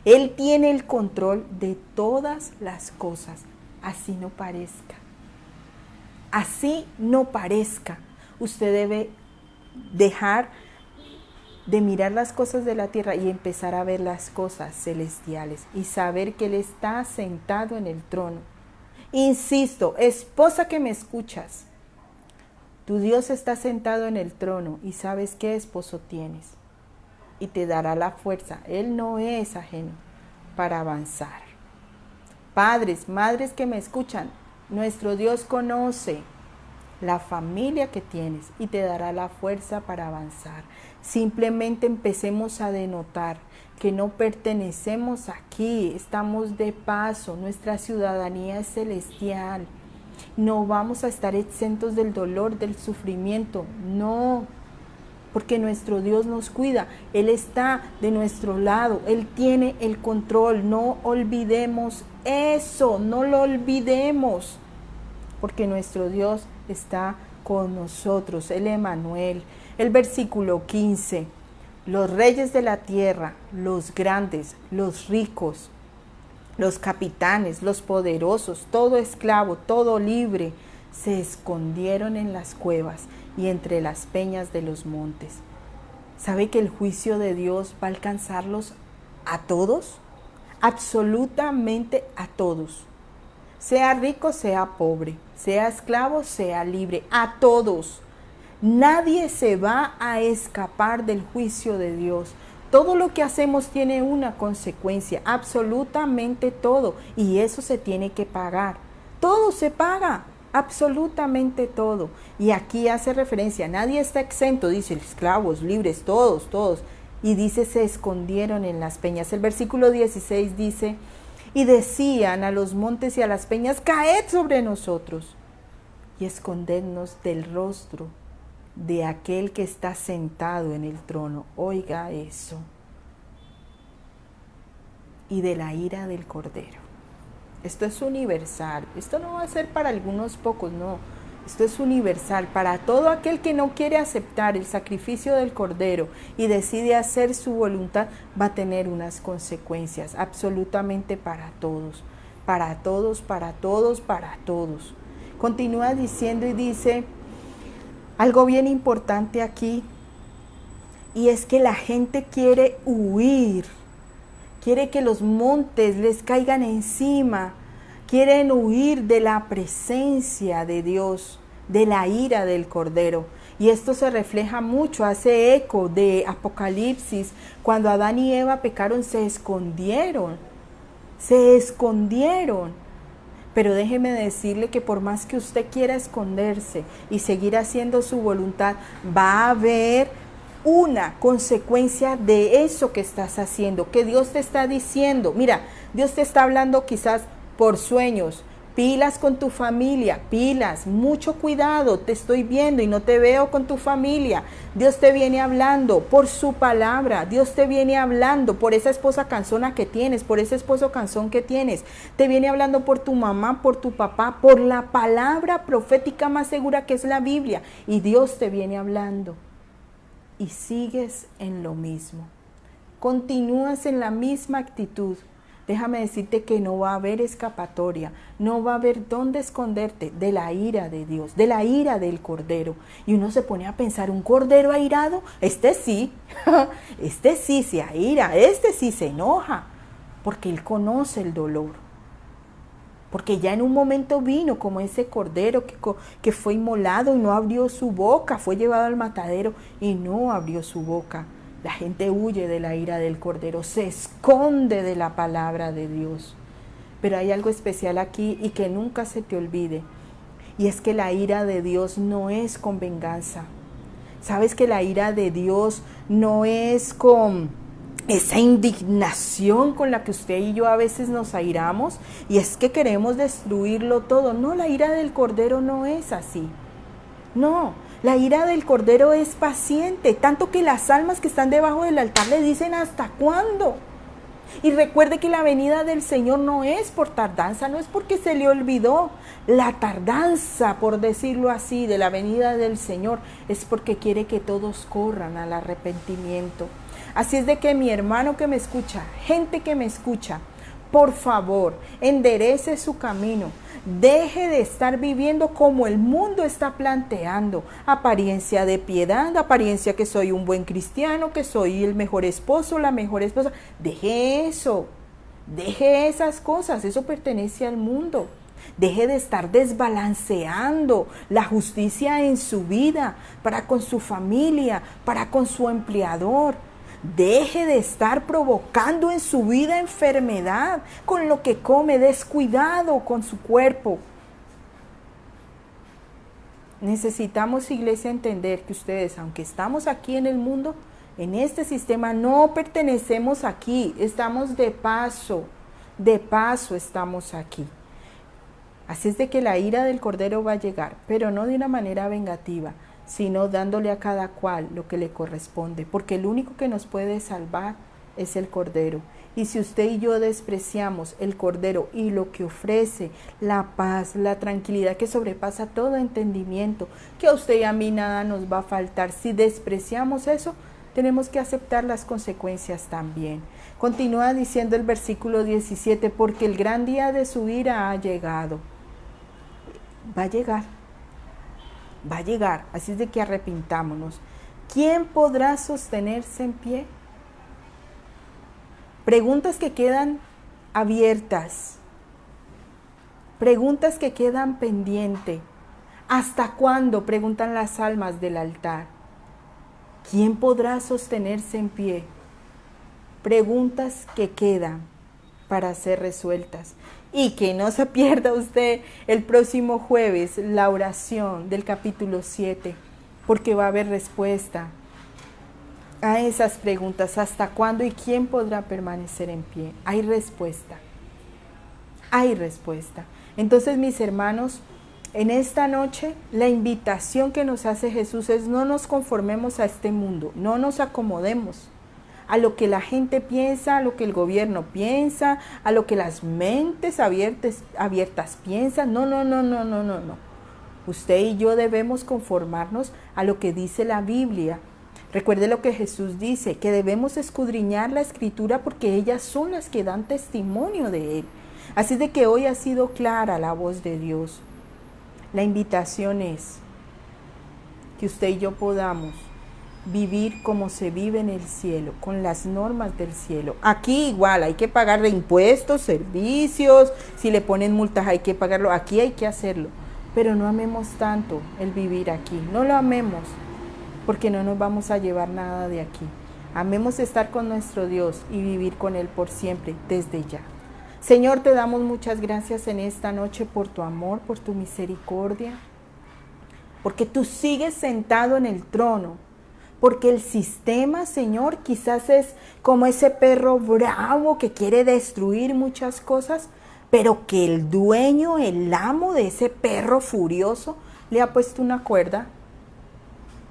Él tiene el control de todas las cosas, así no parezca. Así no parezca. Usted debe dejar de mirar las cosas de la tierra y empezar a ver las cosas celestiales y saber que Él está sentado en el trono. Insisto, esposa que me escuchas, tu Dios está sentado en el trono y sabes qué esposo tienes y te dará la fuerza. Él no es ajeno para avanzar. Padres, madres que me escuchan, nuestro Dios conoce la familia que tienes y te dará la fuerza para avanzar. Simplemente empecemos a denotar que no pertenecemos aquí, estamos de paso, nuestra ciudadanía es celestial. No vamos a estar exentos del dolor, del sufrimiento, no, porque nuestro Dios nos cuida, Él está de nuestro lado, Él tiene el control, no olvidemos eso, no lo olvidemos, porque nuestro Dios está con nosotros, el Emmanuel. El versículo 15, los reyes de la tierra, los grandes, los ricos, los capitanes, los poderosos, todo esclavo, todo libre, se escondieron en las cuevas y entre las peñas de los montes. ¿Sabe que el juicio de Dios va a alcanzarlos a todos? Absolutamente a todos. Sea rico, sea pobre, sea esclavo, sea libre, a todos. Nadie se va a escapar del juicio de Dios. Todo lo que hacemos tiene una consecuencia, absolutamente todo, y eso se tiene que pagar. Todo se paga, absolutamente todo. Y aquí hace referencia, nadie está exento, dice esclavos, libres, todos. Y dice, se escondieron en las peñas. El versículo 16 dice, y decían a los montes y a las peñas, caed sobre nosotros y escondednos del rostro de aquel que está sentado en el trono. Oiga eso. Y de la ira del Cordero. Esto es universal. Esto no va a ser para algunos pocos, no. Esto es universal. Para todo aquel que no quiere aceptar el sacrificio del Cordero y decide hacer su voluntad, va a tener unas consecuencias. Absolutamente para todos. Para todos, para todos, para todos. Continúa diciendo y dice algo bien importante aquí, y es que la gente quiere huir, quiere que los montes les caigan encima, quieren huir de la presencia de Dios, de la ira del Cordero. Y esto se refleja mucho, hace eco de Apocalipsis, cuando Adán y Eva pecaron, se escondieron. Pero déjeme decirle que por más que usted quiera esconderse y seguir haciendo su voluntad, va a haber una consecuencia de eso que estás haciendo, que Dios te está diciendo. Mira, Dios te está hablando quizás por sueños. Pilas con tu familia, pilas, mucho cuidado, te estoy viendo y no te veo con tu familia. Dios te viene hablando por su palabra, Dios te viene hablando por esa esposa cansona que tienes, por ese esposo cansón que tienes. Te viene hablando por tu mamá, por tu papá, por la palabra profética más segura que es la Biblia. Y Dios te viene hablando. Y sigues en lo mismo. Continúas en la misma actitud. Déjame decirte que no va a haber escapatoria, no va a haber dónde esconderte de la ira de Dios, de la ira del Cordero. Y uno se pone a pensar, ¿un Cordero airado? Este sí se aira, este sí se enoja, porque Él conoce el dolor. Porque ya en un momento vino como ese Cordero que fue inmolado y no abrió su boca, fue llevado al matadero y no abrió su boca. La gente huye de la ira del Cordero, se esconde de la palabra de Dios. Pero hay algo especial aquí y que nunca se te olvide. Y es que la ira de Dios no es con venganza. ¿Sabes que la ira de Dios no es con esa indignación con la que usted y yo a veces nos airamos? Y es que queremos destruirlo todo. No, la ira del Cordero no es así. No, la ira del Cordero es paciente, tanto que las almas que están debajo del altar le dicen ¿hasta cuándo? Y recuerde que la venida del Señor no es por tardanza, no es porque se le olvidó. La tardanza, por decirlo así, de la venida del Señor es porque quiere que todos corran al arrepentimiento. Así es de que mi hermano que me escucha, gente que me escucha, por favor, enderece su camino. Deje de estar viviendo como el mundo está planteando. Apariencia de piedad, apariencia que soy un buen cristiano, que soy el mejor esposo, la mejor esposa. Deje eso. Deje esas cosas. Eso pertenece al mundo. Deje de estar desbalanceando la justicia en su vida, para con su familia, para con su empleador. Deje de estar provocando en su vida enfermedad con lo que come, descuidado con su cuerpo. Necesitamos, iglesia, entender que ustedes, aunque estamos aquí en el mundo, en este sistema no pertenecemos aquí, estamos de paso estamos aquí. Así es de que la ira del Cordero va a llegar, pero no de una manera vengativa, sino dándole a cada cual lo que le corresponde, porque el único que nos puede salvar es el Cordero. Y si usted y yo despreciamos el Cordero y lo que ofrece, la paz, la tranquilidad que sobrepasa todo entendimiento, que a usted y a mí nada nos va a faltar, si despreciamos eso, tenemos que aceptar las consecuencias también. Continúa diciendo el versículo 17, porque el gran día de su ira ha llegado. Va a llegar, así es de que arrepintámonos. ¿Quién podrá sostenerse en pie? Preguntas que quedan abiertas, preguntas que quedan pendientes. ¿Hasta cuándo? Preguntan las almas del altar. ¿Quién podrá sostenerse en pie? Preguntas que quedan para ser resueltas. Y que no se pierda usted el próximo jueves la oración del capítulo 7, porque va a haber respuesta a esas preguntas. ¿Hasta cuándo y quién podrá permanecer en pie? Hay respuesta. Hay respuesta. Entonces, mis hermanos, en esta noche la invitación que nos hace Jesús es: no nos conformemos a este mundo, no nos acomodemos a lo que la gente piensa, a lo que el gobierno piensa, a lo que las mentes abiertas piensan. No. Usted y yo debemos conformarnos a lo que dice la Biblia. Recuerde lo que Jesús dice, que debemos escudriñar la Escritura porque ellas son las que dan testimonio de Él. Así de que hoy ha sido clara la voz de Dios. La invitación es que usted y yo podamos vivir como se vive en el cielo, con las normas del cielo. Aquí igual hay que pagar impuestos, servicios, si le ponen multas hay que pagarlo, aquí hay que hacerlo, pero no amemos tanto el vivir aquí, no lo amemos, porque no nos vamos a llevar nada de aquí. Amemos estar con nuestro Dios y vivir con Él por siempre, desde ya. Señor, te damos muchas gracias en esta noche por tu amor, por tu misericordia, porque tú sigues sentado en el trono, porque el sistema, Señor, quizás es como ese perro bravo que quiere destruir muchas cosas, pero que el dueño, el amo de ese perro furioso, le ha puesto una cuerda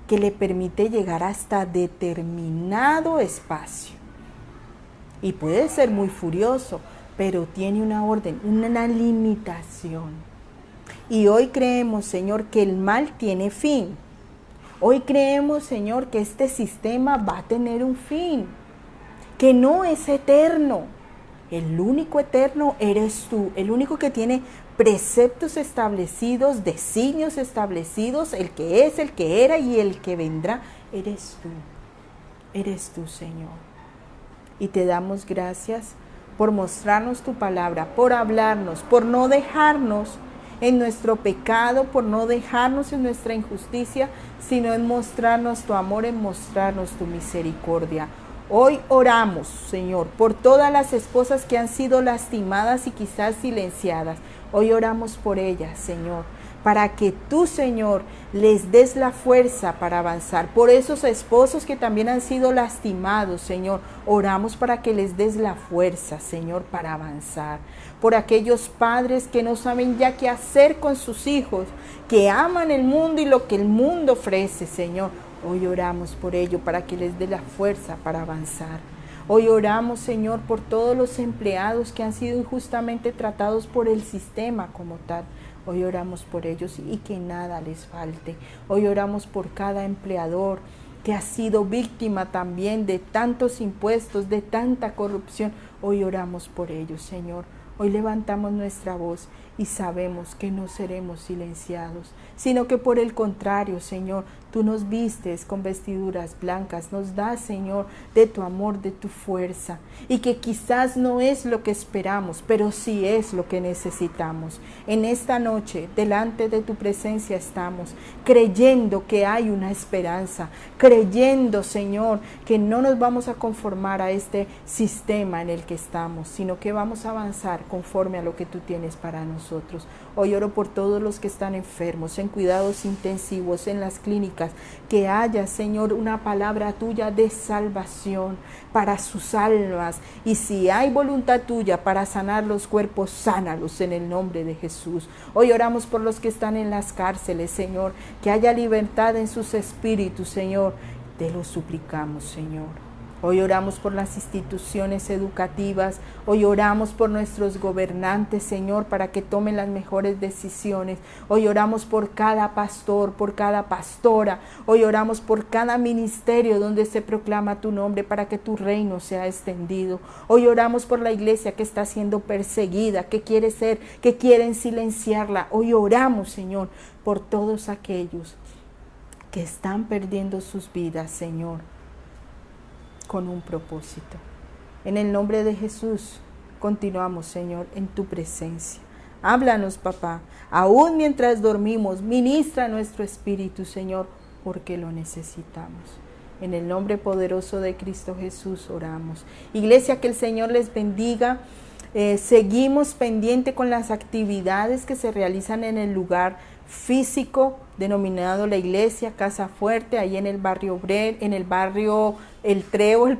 que le permite llegar hasta determinado espacio. Y puede ser muy furioso, pero tiene una orden, una limitación. Y hoy creemos, Señor, que el mal tiene fin. Hoy creemos, Señor, que este sistema va a tener un fin, que no es eterno. El único eterno eres tú, el único que tiene preceptos establecidos, designios establecidos, el que es, el que era y el que vendrá, eres tú, Señor. Y te damos gracias por mostrarnos tu palabra, por hablarnos, por no dejarnos en nuestro pecado, por no dejarnos en nuestra injusticia, sino en mostrarnos tu amor, en mostrarnos tu misericordia. Hoy oramos, Señor, por todas las esposas que han sido lastimadas y quizás silenciadas. Hoy oramos por ellas, Señor, para que tú, Señor, les des la fuerza para avanzar. Por esos esposos que también han sido lastimados, Señor, oramos para que les des la fuerza, Señor, para avanzar. Por aquellos padres que no saben ya qué hacer con sus hijos, que aman el mundo y lo que el mundo ofrece, Señor. Hoy oramos por ello, para que les dé la fuerza para avanzar. Hoy oramos, Señor, por todos los empleados que han sido injustamente tratados por el sistema como tal. Hoy oramos por ellos y que nada les falte. Hoy oramos por cada empleador que ha sido víctima también de tantos impuestos, de tanta corrupción. Hoy oramos por ellos, Señor. Hoy levantamos nuestra voz y sabemos que no seremos silenciados, sino que por el contrario, Señor, tú nos vistes con vestiduras blancas, nos das, Señor, de tu amor, de tu fuerza, y que quizás no es lo que esperamos, pero sí es lo que necesitamos. En esta noche, delante de tu presencia estamos, creyendo que hay una esperanza, creyendo, Señor, que no nos vamos a conformar a este sistema en el que estamos, sino que vamos a avanzar conforme a lo que tú tienes para nosotros. Hoy oro por todos los que están enfermos, en cuidados intensivos, en las clínicas, que haya, Señor, una palabra tuya de salvación para sus almas, y si hay voluntad tuya para sanar los cuerpos, sánalos en el nombre de Jesús. Hoy oramos por los que están en las cárceles, Señor, que haya libertad en sus espíritus, Señor, te lo suplicamos, Señor. Hoy oramos por las instituciones educativas, hoy oramos por nuestros gobernantes, Señor, para que tomen las mejores decisiones. Hoy oramos por cada pastor, por cada pastora, hoy oramos por cada ministerio donde se proclama tu nombre para que tu reino sea extendido. Hoy oramos por la iglesia que está siendo perseguida, que quieren silenciarla. Hoy oramos, Señor, por todos aquellos que están perdiendo sus vidas, Señor, con un propósito. En el nombre de Jesús, continuamos, Señor, en tu presencia. Háblanos, papá, aún mientras dormimos, ministra nuestro espíritu, Señor, porque lo necesitamos. En el nombre poderoso de Cristo Jesús oramos. Iglesia, que el Señor les bendiga. Seguimos pendiente con las actividades que se realizan en el lugar físico denominado la iglesia Casa Fuerte, ahí en el barrio El Trébol,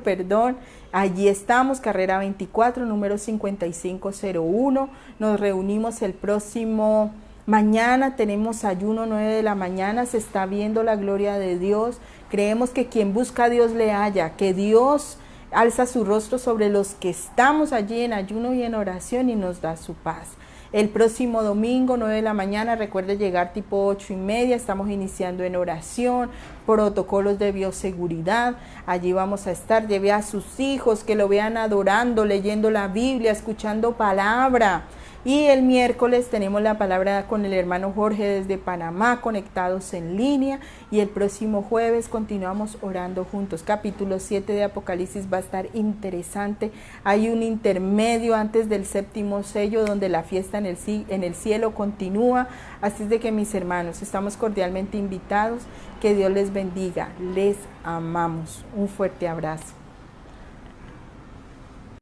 allí estamos, carrera 24, número 5501. Nos reunimos el próximo mañana, tenemos ayuno 9 de la mañana, se está viendo la gloria de Dios. Creemos que quien busca a Dios le halla, que Dios alza su rostro sobre los que estamos allí en ayuno y en oración y nos da su paz. El próximo domingo, 9 de la mañana, recuerde llegar tipo 8:30, estamos iniciando en oración, protocolos de bioseguridad, allí vamos a estar. Lleve a sus hijos que lo vean adorando, leyendo la Biblia, escuchando palabra. Y el miércoles tenemos la palabra con el hermano Jorge desde Panamá, conectados en línea. Y el próximo jueves continuamos orando juntos. Capítulo 7 de Apocalipsis va a estar interesante. Hay un intermedio antes del 7º sello donde la fiesta en el cielo continúa. Así es de que, mis hermanos, estamos cordialmente invitados. Que Dios les bendiga. Les amamos. Un fuerte abrazo.